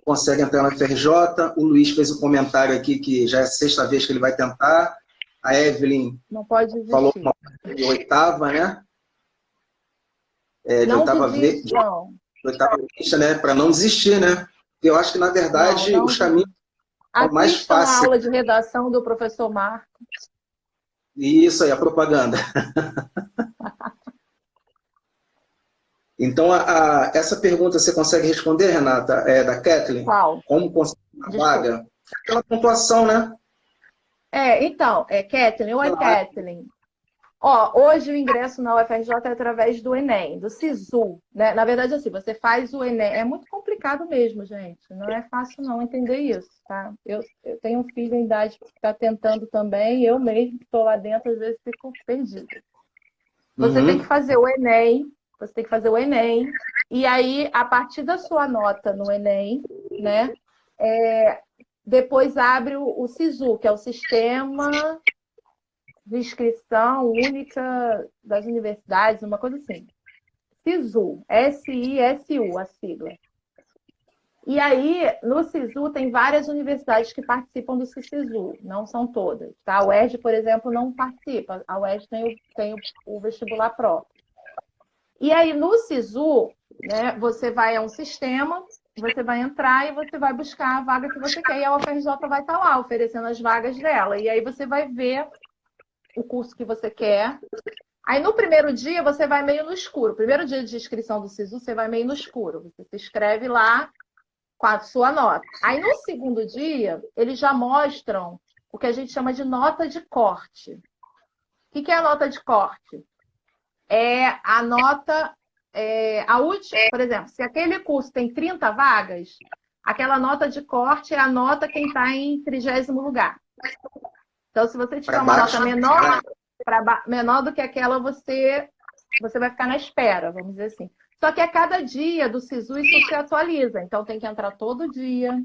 consegue entrar na FRJ, o Luiz fez um comentário aqui que já é a 6ª vez que ele vai tentar, a Evelyn não pode desistir. Falou de 8ª, né? De não 8ª vez, né? Para não desistir, né? Eu acho que, na verdade, os caminhos são mais fáceis. A aula de redação do professor Marco. Isso aí, a propaganda. Então, essa pergunta você consegue responder, Renata? É da Kathleen? Qual? Como conseguir uma vaga? Aquela pontuação, né? Então, Kathleen, oi, Kathleen. Hoje o ingresso na UFRJ é através do Enem, do SISU, né? Na verdade, assim, você faz o Enem. É muito complicado mesmo, gente. Não é fácil não entender isso, tá? Eu tenho um filho em idade que está tentando também, eu mesmo que estou lá dentro, às vezes fico perdida. Você tem que fazer o Enem, e aí, a partir da sua nota no Enem, né? Depois abre o SISU, que é o Sistema de Inscrição Única das Universidades, uma coisa assim. SISU, S-I-S-U, a sigla. E aí, no SISU, tem várias universidades que participam do SISU, não são todas. Tá? A UERJ, por exemplo, não participa. A UERJ tem o vestibular próprio. E aí, no SISU, né, você vai a um sistema, você vai entrar e você vai buscar a vaga que você quer. E a UFRJ vai estar lá, oferecendo as vagas dela. E aí você vai ver o curso que você quer. Aí, no primeiro dia, você vai meio no escuro. Primeiro dia de inscrição do SISU, você vai meio no escuro. Você se inscreve lá com a sua nota. Aí, no segundo dia, eles já mostram o que a gente chama de nota de corte. O que é a nota de corte? É a nota... a última, por exemplo, se aquele curso tem 30 vagas, aquela nota de corte é a nota quem está em 30º lugar. Então, se você tiver uma nota menor do que aquela, você vai ficar na espera, vamos dizer assim. Só que a cada dia do SISU isso se atualiza. Então, tem que entrar todo dia.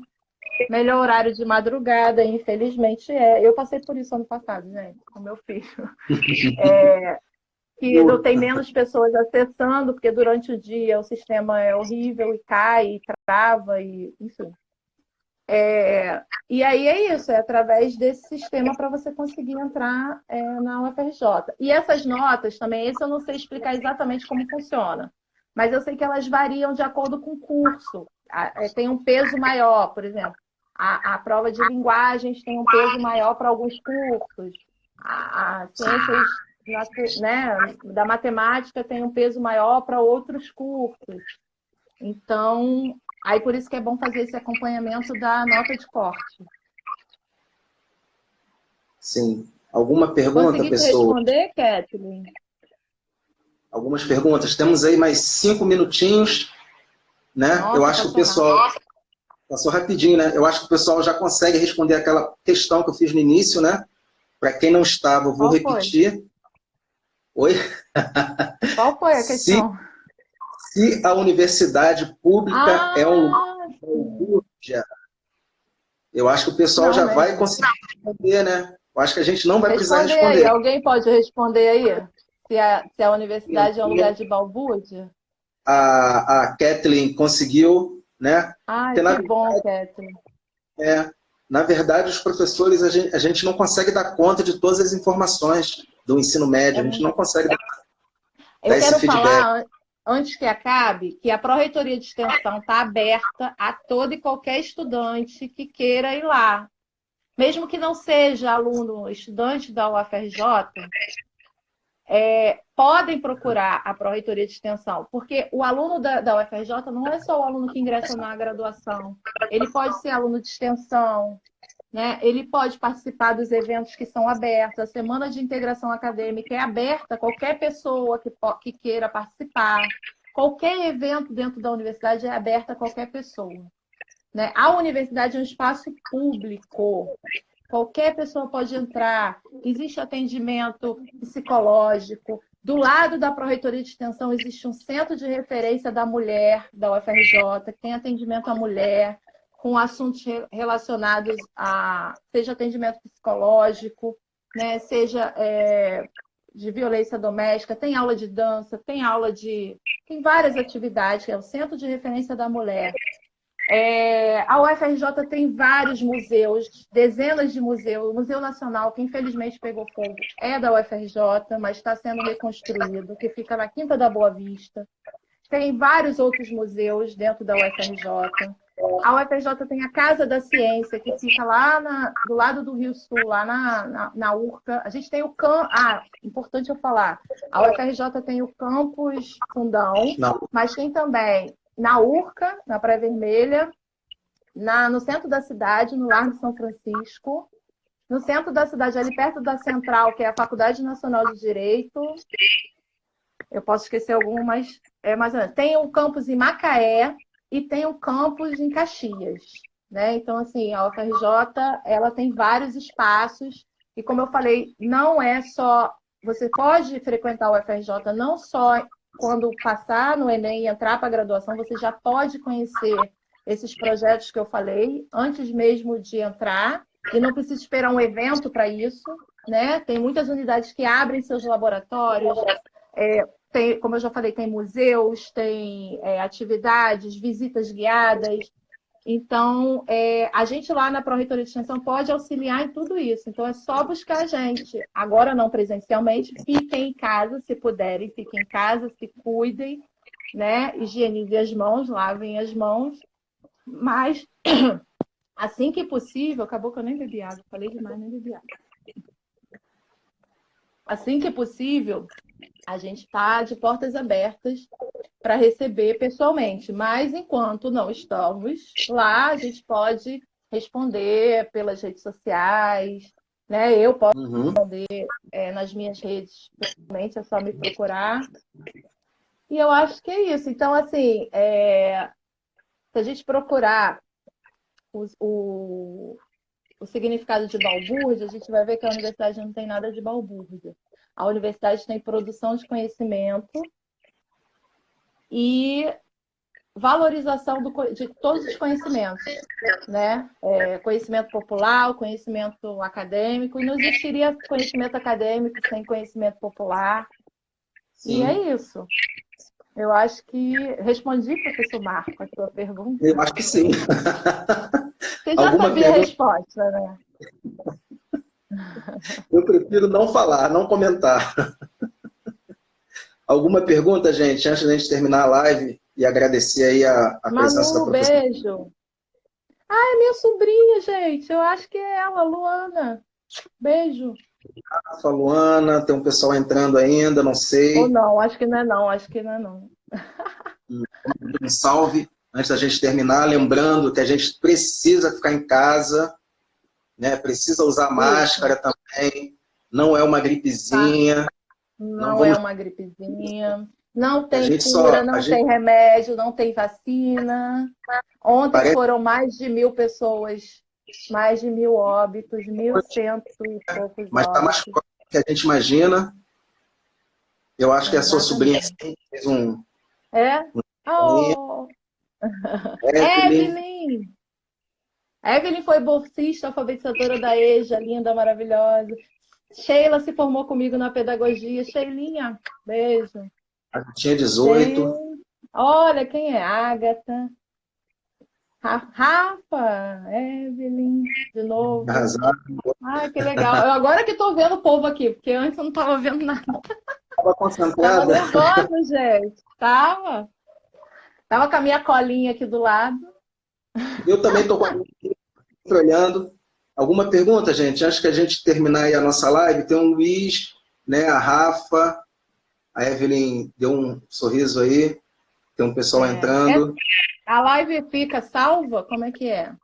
Melhor horário de madrugada, infelizmente é. Eu passei por isso ano passado, gente, com meu filho. Que não tem menos pessoas acessando, porque durante o dia o sistema é horrível e cai, e trava, e enfim. E aí é isso, é através desse sistema para você conseguir entrar na UFRJ. E essas notas também, esse eu não sei explicar exatamente como funciona, mas eu sei que elas variam de acordo com o curso. Tem um peso maior, por exemplo. A prova de linguagens tem um peso maior para alguns cursos. A ciências, né, da matemática tem um peso maior para outros cursos. Então, aí por isso que é bom fazer esse acompanhamento da nota de corte. Sim. Alguma pergunta, Consegui pessoal? Consegui responder, Kathleen? Algumas perguntas. Temos aí mais 5 minutinhos, né? Nossa, eu acho que o pessoal... rápido. Passou rapidinho, né? Eu acho que o pessoal já consegue responder aquela questão que eu fiz no início, né? Para quem não estava, eu vou repetir. Oi? Qual foi a questão? Se a universidade pública é um lugar, eu acho que o pessoal já vai conseguir responder, né? Eu acho que a gente não vai precisar responder. Aí. Alguém pode responder aí? Se a universidade é um lugar de balbúrdia? A Kathleen conseguiu, né? Que bom, Kathleen. Na verdade, os professores, a gente não consegue dar conta de todas as informações do ensino médio, a gente não consegue dar esse feedback. Falar, antes que acabe, que a Pró-Reitoria de Extensão está aberta a todo e qualquer estudante que queira ir lá. Mesmo que não seja aluno, estudante da UFRJ, podem procurar a Pró-Reitoria de Extensão, porque o aluno da UFRJ não é só o aluno que ingressa na graduação, ele pode ser aluno de extensão, né? Ele pode participar dos eventos que são abertos, a Semana de Integração Acadêmica é aberta a qualquer pessoa que queira participar, qualquer evento dentro da universidade é aberto a qualquer pessoa, né? A universidade é um espaço público, qualquer pessoa pode entrar, existe atendimento psicológico, Do lado da Pró-Reitoria de Extensão existe um centro de referência da mulher da UFRJ, que tem atendimento à mulher, com assuntos relacionados a, seja atendimento psicológico, né, seja de violência doméstica, tem aula de dança, tem aula de... tem várias atividades, que é o Centro de Referência da Mulher. A UFRJ tem vários museus, dezenas de museus. O Museu Nacional, que infelizmente pegou fogo, é da UFRJ, mas está sendo reconstruído, que fica na Quinta da Boa Vista. Tem vários outros museus dentro da UFRJ. A UFRJ tem a Casa da Ciência, que fica lá do lado do Rio Sul, lá na URCA. A gente tem o importante eu falar, a UFRJ tem o campus Fundão, mas tem também na URCA, na Praia Vermelha, no centro da cidade, no Largo de São Francisco, no centro da cidade, ali perto da Central, que é a Faculdade Nacional de Direito. Eu posso esquecer algum, mas mais ou menos. Tem um campus em Macaé e tem um campus em Caxias, né? Então, assim, a UFRJ, ela tem vários espaços e, como eu falei, não é só... Você pode frequentar a UFRJ não só quando passar no Enem e entrar para a graduação, você já pode conhecer esses projetos que eu falei antes mesmo de entrar e não precisa esperar um evento para isso, né? Tem muitas unidades que abrem seus laboratórios, como eu já falei, tem museus, tem atividades, visitas guiadas. Então, a gente lá na Pró-Reitoria de Extensão pode auxiliar em tudo isso. Então, é só buscar a gente. Agora, não presencialmente, fiquem em casa, se puderem, fiquem em casa, se cuidem, né? Higienizem as mãos, lavem as mãos. Mas, assim que possível, acabou que eu nem bebi água, falei demais, nem bebi água. Assim que possível, a gente está de portas abertas para receber pessoalmente, mas enquanto não estamos lá, a gente pode responder pelas redes sociais, né? Eu posso responder nas minhas redes, pessoalmente, é só me procurar. E eu acho que é isso. Então, assim, se a gente procurar o significado de balbúrdia, a gente vai ver que a universidade não tem nada de balbúrdia. A universidade tem produção de conhecimento e valorização de todos os conhecimentos, né? Conhecimento popular, conhecimento acadêmico, e não existiria conhecimento acadêmico sem conhecimento popular. Sim. E é isso. Eu acho que respondi, professor Marco, a sua pergunta. Eu acho que sim. Você já sabia a resposta, né? Eu prefiro não falar, não comentar. Alguma pergunta, gente, antes da gente terminar a live e agradecer aí a presença da professora? Beijo. É minha sobrinha, gente. Eu acho que é ela, Luana. Beijo. Luana, tem um pessoal entrando ainda, não sei. Ou não, acho que não é não, acho que não é não. Um salve antes da gente terminar, lembrando que a gente precisa ficar em casa, né? Precisa usar máscara também, não é uma gripezinha. Não é uma gripezinha, não tem cura, não tem remédio, não tem vacina. Ontem foram mais de 1.000 pessoas, mais de 1.000 óbitos, 1.100 e poucos Mas está mais forte do que a gente imagina. Eu acho que a sua sobrinha fez um... Oh. Evelyn! Evelyn foi bolsista, alfabetizadora da EJA, linda, maravilhosa. Sheila se formou comigo na pedagogia. Sheilinha, beijo. Tinha 18. Olha, quem é? Ágata. Rafa, Evelyn, de novo. Ai, que legal. Eu agora que estou vendo o povo aqui, porque antes eu não estava vendo nada. Estava concentrada. Estava nervosa, gente. Estava com a minha colinha aqui do lado. Eu também estou com a minha aqui, olhando. Alguma pergunta, gente? Antes que a gente terminar aí a nossa live, tem o Luiz, né, a Rafa, a Evelyn deu um sorriso aí, tem um pessoal entrando. A live fica salva? Como é que é?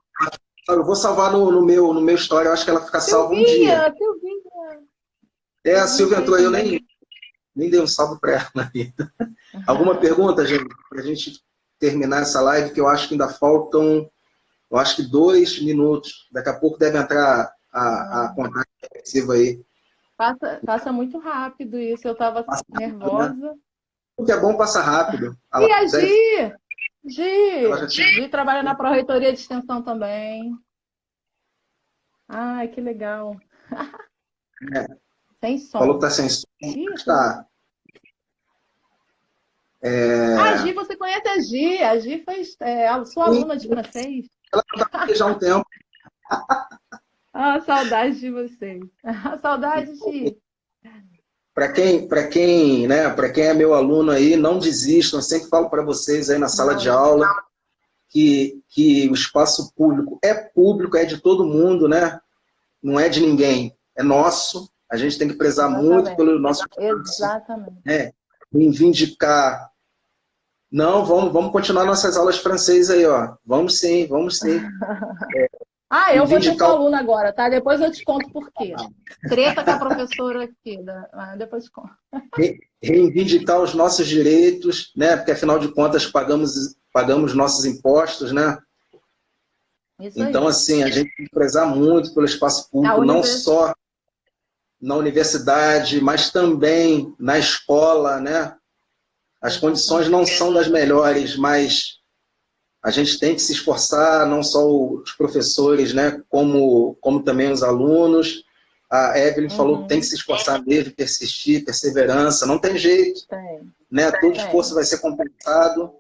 Eu vou salvar no meu story, eu acho que ela fica salva um dia. Silvinha. A Silvia entrou aí, eu nem dei um salve para ela ainda. Alguma pergunta, gente? Para a gente terminar essa live, que eu acho que ainda faltam... Eu acho que 2 minutos. Daqui a pouco deve entrar a contagem regressiva aí. Passa muito rápido isso. Eu estava Passa rápido, né? nervosa. O que é bom passa rápido. E a Gi? Ela já tinha... Gi trabalha na Pró-Reitoria de Extensão também. Ai, que legal. Sem som. Falou que está sem som. Tá. A Gi, você conhece a Gi? A Gi foi a sua aluna de francês. Ela está aqui já há um tempo. Ah, saudade de vocês. Saudade, Gi. Para quem é meu aluno aí, não desistam. Eu sempre falo para vocês aí na sala de aula que o espaço público, é de todo mundo, né? Não é de ninguém, é nosso. A gente tem que prezar muito pelo nosso espaço. Exatamente. Reivindicar. Não, vamos continuar nossas aulas de francês aí, ó. Vamos sim, vamos sim. Eu vou ser sua aluna agora, tá? Depois eu te conto por quê. Treta com a professora aqui. Depois eu te conto. Reivindicar os nossos direitos, né? Porque, afinal de contas, pagamos nossos impostos, né? Então, assim, a gente tem que prezar muito pelo espaço público, não só na universidade, mas também na escola, né? As condições não são das melhores, mas a gente tem que se esforçar, não só os professores, né, como também os alunos. A Evelyn falou que tem que se esforçar mesmo, persistir, perseverança, não tem jeito. Né? Todo esforço vai ser compensado.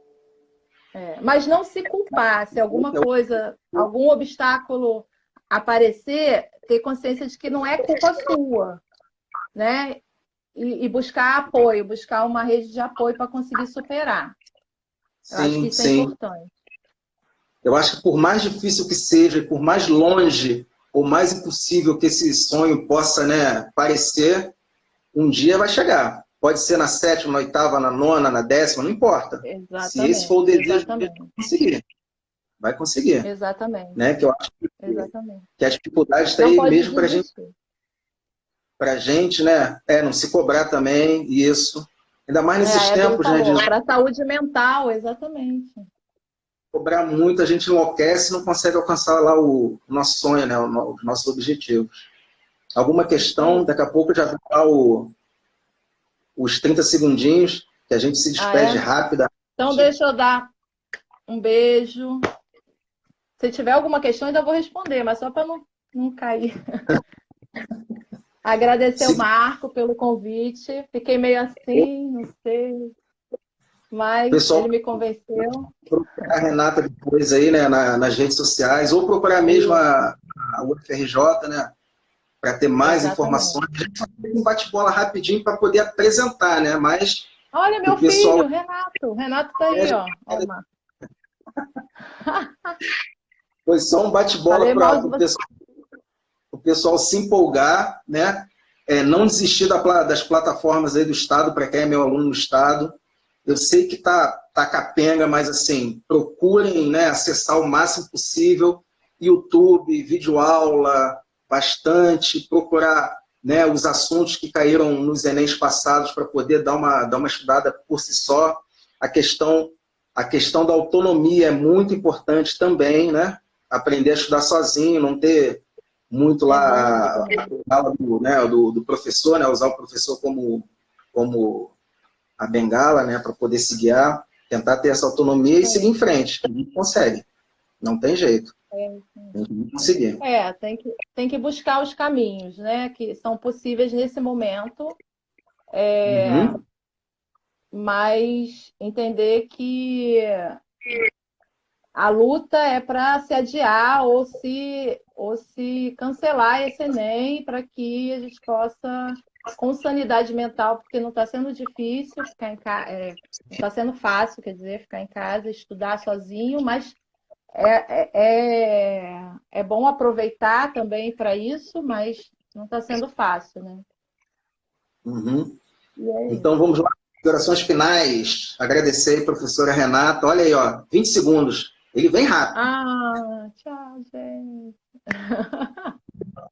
Mas não se culpar, se alguma coisa, algum obstáculo aparecer, ter consciência de que não é culpa sua, né? E buscar apoio, buscar uma rede de apoio para conseguir superar. Eu acho que isso é importante. Eu acho que por mais difícil que seja, por mais longe ou mais impossível que esse sonho possa, né, parecer, um dia vai chegar. Pode ser na 7ª, na 8ª, na 9ª, na 10ª, não importa. Exatamente, se esse for o desejo, vai conseguir. Vai conseguir. Exatamente. Né? Que eu acho que a dificuldade está aí mesmo para a gente, né? Não se cobrar também, isso. Ainda mais nesses tempos, né? Para a saúde mental, exatamente. Cobrar muito, a gente enlouquece e não consegue alcançar lá o nosso sonho, né? Os nossos objetivos. Alguma questão, daqui a pouco já dá os 30 segundinhos, que a gente se despede rápido. Então, deixa eu dar um beijo. Se tiver alguma questão, ainda vou responder, mas só para não cair. Agradecer ao Marco pelo convite. Fiquei meio assim, não sei. Mas pessoal, ele me convenceu. Procurar a Renata depois aí, né, nas redes sociais, ou procurar mesmo a UFRJ, né, para ter mais informações. A gente faz um bate-bola rapidinho para poder apresentar, né, mas... Olha, meu filho, Renato. Renato tá aí, ó. Foi só um bate-bola para o pessoal se empolgar, né, não desistir das plataformas aí do Estado, para quem é meu aluno no Estado. Eu sei que tá capenga, mas assim, procurem, né, acessar o máximo possível, YouTube, videoaula, bastante, procurar, né, os assuntos que caíram nos Enems passados para poder dar uma estudada por si só. A questão da autonomia é muito importante também, né? Aprender a estudar sozinho, não ter muito lá a aula do professor, né? Usar o professor como a bengala, né, para poder se guiar, tentar ter essa autonomia e seguir em frente. A gente consegue. Não tem jeito. Tem que conseguir. Tem que buscar os caminhos, né, que são possíveis nesse momento, mas entender que a luta é para se adiar ou se cancelar esse Enem para que a gente possa, com sanidade mental, porque não está sendo difícil ficar em casa, está sendo fácil, quer dizer, ficar em casa, estudar sozinho, mas é bom aproveitar também para isso, mas não está sendo fácil, né? Então vamos lá, considerações finais. Agradecer aí, professora Renata. Olha aí, ó, 20 segundos. Ele vem rápido. Tchau, gente.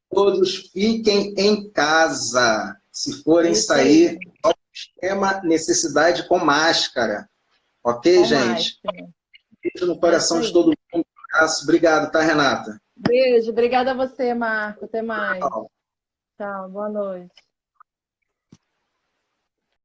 Todos fiquem em casa. Se forem sair, extrema necessidade com máscara. Ok, gente? Beijo no coração de todo mundo. Um abraço. Obrigado, tá, Renata? Beijo. Obrigada a você, Marco. Até mais. Tchau. Boa noite.